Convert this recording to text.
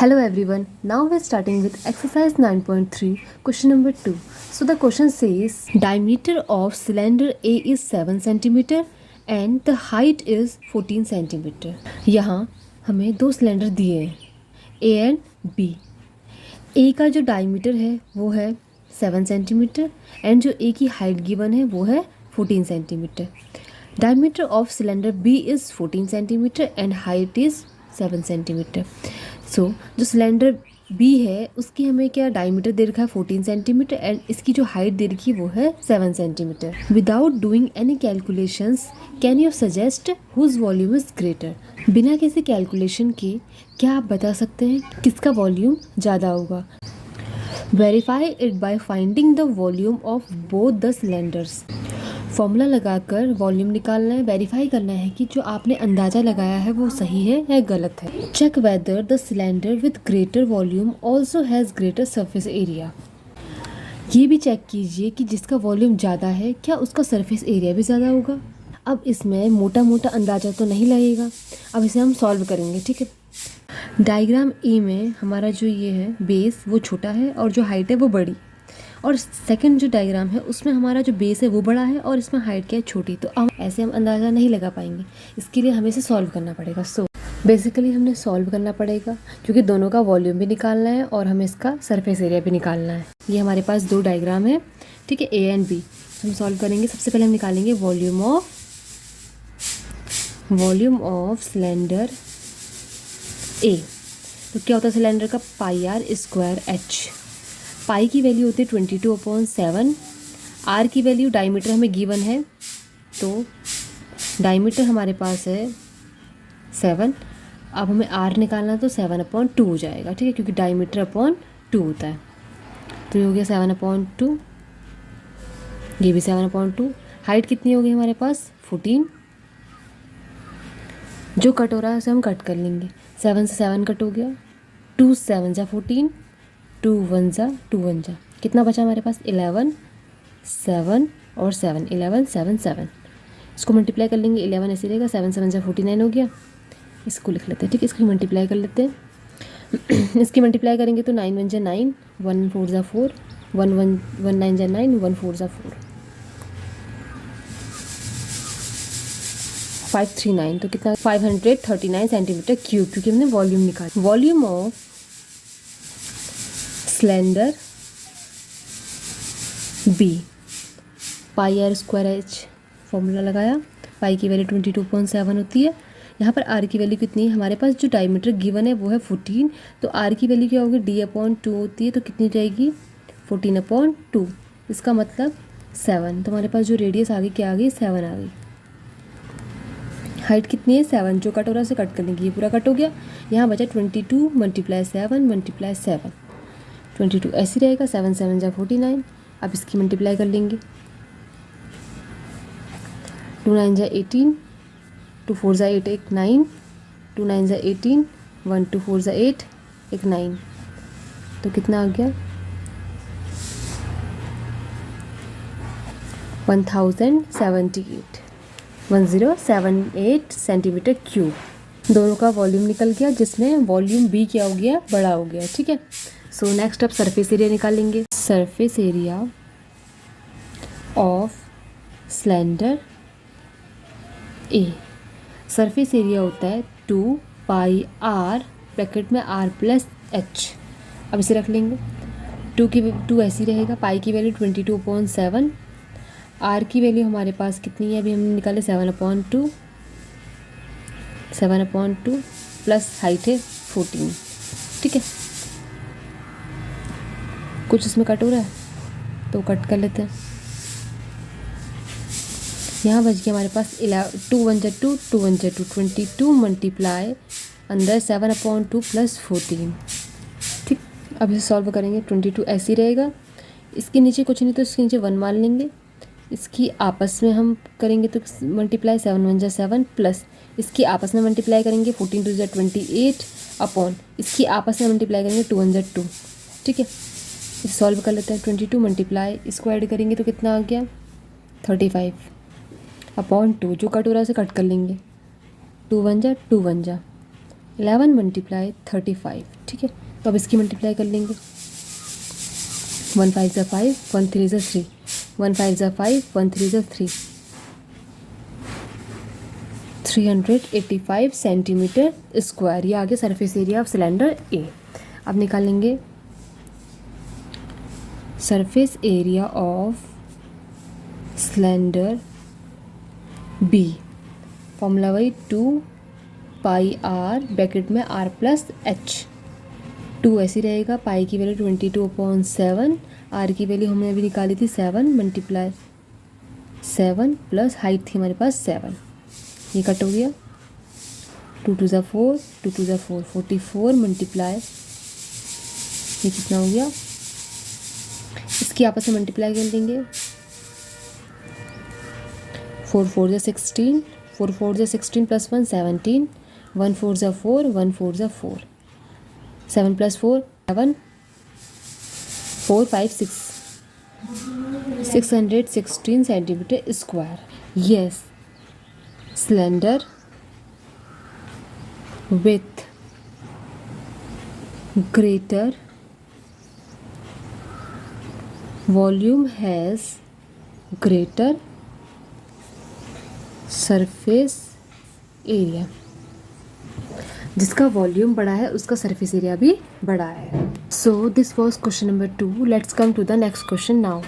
Hello everyone, now we're starting with exercise 9.3, question number 2. So the question says, diameter of cylinder A is 7 cm and the height is 14 cm. यहाँ हमें दो cylinder दिए हैं A and B. A का जो diameter है वो है 7 cm एंड जो A की हाइट गिवन है वो है 14 cm. Diameter of cylinder B is 14 cm and height is 7 cm. सो जो सिलेंडर बी है उसकी हमें क्या डायमीटर दे रखा है 14 सेंटीमीटर एंड इसकी जो हाइट दे रखी है वो है 7 centimetre. Without doing any calculations can you suggest whose volume is greater. बिना किसी कैलकुलेशन के क्या आप बता सकते हैं किसका वॉल्यूम ज़्यादा होगा. Verify it by finding the volume of both the cylinders. Formula लगाकर वॉल्यूम निकालना है. वेरीफाई करना है कि जो आपने अंदाज़ा लगाया है वो सही है या गलत है. Check whether the cylinder with greater volume also has greater surface area. ये भी चेक कीजिए कि जिसका वॉल्यूम ज़्यादा है क्या उसका सरफेस एरिया भी ज़्यादा होगा. अब इसमें मोटा मोटा अंदाज़ा तो नहीं लगेगा. अब इसे हम सॉल्व करेंगे. ठीक है. डायग्राम ए में हमारा जो ये है बेस वो छोटा है और जो हाइट है वो बड़ी, और सेकंड जो डायग्राम है उसमें हमारा जो बेस है वो बड़ा है और इसमें हाइट क्या है छोटी. तो अब ऐसे हम अंदाज़ा नहीं लगा पाएंगे. इसके लिए हमें इसे सॉल्व करना पड़ेगा. सो बेसिकली हमने सॉल्व करना पड़ेगा क्योंकि दोनों का वॉल्यूम भी निकालना है और हमें इसका सरफेस एरिया भी निकालना है. ये हमारे पास दो डायग्राम है. ठीक है, ए एंड बी. हम सॉल्व करेंगे. सबसे पहले हम निकालेंगे वॉल्यूम ऑफ सिलेंडर ए. तो क्या होता है सिलेंडर का पाई आर स्क्वायर एच. पाई की वैल्यू होती है 22/7. आर की वैल्यू डायमीटर हमें गिवन है तो डायमीटर हमारे पास है 7. अब हमें आर निकालना तो 7/2 हो जाएगा. ठीक है, क्योंकि डायमीटर अपॉन 2 होता है. तो ये हो गया 7/2. ये भी 7/2. हाइट कितनी होगी हमारे पास 14. जो कट हो रहा है उसे हम कट कर लेंगे. 7 से 7 कट हो गया. 2 7 जा 14. 2 1 जा 2 1 जा. कितना बचा हमारे पास 11 7 और 7 11 7 7. इसको मल्टीप्लाई कर लेंगे. 11 ऐसे रहेगा. 7 7 जा 49 हो गया. इसको लिख लेते हैं. ठीक है, इसकी मल्टीप्लाई कर लेते हैं. इसकी मल्टीप्लाई करेंगे तो 9 1 जा 9 1 4 जा 4 1 1 1 9 जा 9 1 4 जा 4 539. तो कितना 539 सेंटीमीटर क्यूब, क्योंकि हमने वॉल्यूम निकाला. Volume of cylinder B pi R square H. Formula लगाया. पाई की वैल्यू 22/7 होती है. यहाँ पर आर की वैल्यू कितनी है हमारे पास जो डायमीटर गिवन है वो है 14. तो आर की वैल्यू क्या होगी D/2 होती है. तो कितनी जाएगी 14/2. इसका मतलब 7. तो हमारे पास जो रेडियस आ गई क्या आ गई 7 आ गई. हाइट कितनी है 7. जो कट हो रहा है उसे कट कर लेंगे. ये पूरा कट हो गया. यहाँ बचा 22 × 7 × 7. 22 ऐसे रहेगा. 7 7 जा 49. अब इसकी मल्टीप्लाई कर लेंगे. 2 9 जा 18. 2 4 जा 8 1 9. 2 9 जा 18. 1 2 4 जा 8 1 9. तो कितना आ गया 1078 सेंटीमीटर क्यूब. दोनों का वॉल्यूम निकल गया जिसमें वॉल्यूम बी क्या हो गया बड़ा हो गया. ठीक है. सो नेक्स्ट अब सरफेस एरिया निकालेंगे. Surface area of cylinder A. Surface area होता है 2 पाई आर ब्रैकेट में r + h. अब इसे रख लेंगे. 2 ऐसी रहेगा. पाई की वैल्यू 22/7. आर की वैल्यू हमारे पास कितनी है अभी हमने निकाले 7/2 प्लस हाइट है 14. ठीक है. कुछ इसमें कट हो रहा है तो कट कर लेते हैं. यहाँ बच गया हमारे पास 2 1 जा 2 2 1 जा 2 22 मल्टीप्लाई अंदर 7/2 प्लस 14. ठीक. अब इसे सॉल्व करेंगे. 22 ऐसे ही रहेगा. इसके नीचे कुछ नहीं तो इसके नीचे 1 मान लेंगे. इसकी आपस में हम करेंगे तो मल्टीप्लाई 7 1 जा 7 प्लस इसकी आपस में मल्टीप्लाई करेंगे 14 2 जा 28 अपॉन इसकी आपस में मल्टीप्लाई करेंगे 2 1 जा 2. ठीक है. इसे सॉल्व कर लेते हैं. 22 मल्टीप्लाई इसको ऐड करेंगे तो कितना आ गया 35/2. जो कट हो रहा है उसे कट कर लेंगे. 2 1 जा 2 1 जा 11 मल्टीप्लाई 35, ठीक है। तो अब इसकी मल्टीप्लाई कर लेंगे। 1 5 ज़ा 5, 1 3 ज़ा 3, 1 5 ज़ा 5, 1 3 ज़ा 3, 385 सेंटीमीटर स्क्वायर। ये आ गया surface area of cylinder A. अब निकालेंगे surface area of cylinder B. Formula वही 2 पाई आर, ब्रैकेट में आर प्लस एच। 2 ऐसे रहेगा, पाई की वैल्यू 22/7, आर की वैल्यू हमने अभी निकाली थी 7 मल्टीप्लाई 7 प्लस हाइट थी हमारे पास 7, ये कट हो गया। 2 2 ज़ा 4, 2 2 ज़ा 4, 44 मल्टीप्लाई, ये कितना हो गया, इसकी आपस में मल्टीप्लाई कर देंगे। 4 4 ज़ा 16, 4 4 ज़ा 16 प्लस 1 17, 1 4 ज़ा 4, 1 4 ज़ा 4, 7 plus 4 7, 4 5 6, 616 centimetre square. Yes, cylinder with greater volume has greater surface area। जिसका वॉल्यूम बड़ा है उसका सरफेस एरिया भी बड़ा है। So this was question number 2। Let's come to the next question now.